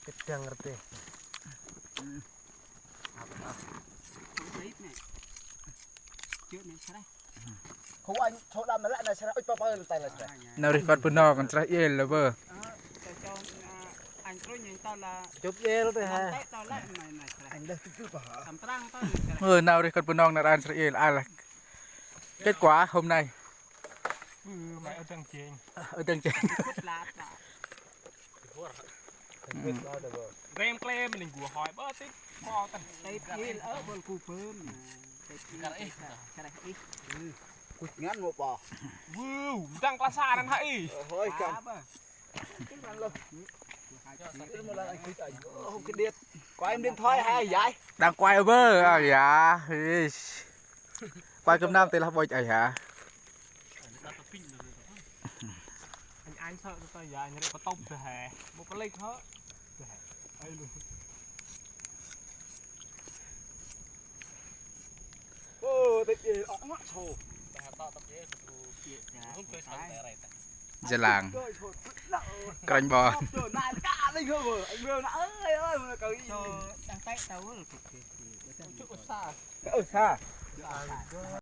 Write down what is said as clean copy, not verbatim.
Kecang ngerti. Không anh chỗ đâm nó lại là sẽ ít bao nhiêu tay là sẽ. Nào đi con bún nọ còn trái yên là bơ. Anh tôi nhìn tao là Chụp dê luôn đấy ha. tao lại này Anh đây cứ bảo. tầm trăng tao Nào đi con bún nọ là ăn trái yên ai là kết quả hôm nay. Mày ở trong chiên. Ở trên trên. lá Game clay mình của hỏi bớt tí. Kho tần. tay kia ở bên khu phơm cái này Cút ngắn một bò. Vưu, răng qua xa năn hãy. Thôi cầm. Cái này luôn. Cái một lần anh cứ chạy. Không cái điên. Có em điên thôi hay vậy? Đang quay ở bơ à dạ. Quay cơm nam thì là bôi chạy hả? Anh sợ cho tao giờ anh có tông từ hè. Một cái link hết. Đây luôn. Ô, cái gì ỏng mắt sồ. Giờ làng. Cành bò. Anh đang tay tao xa.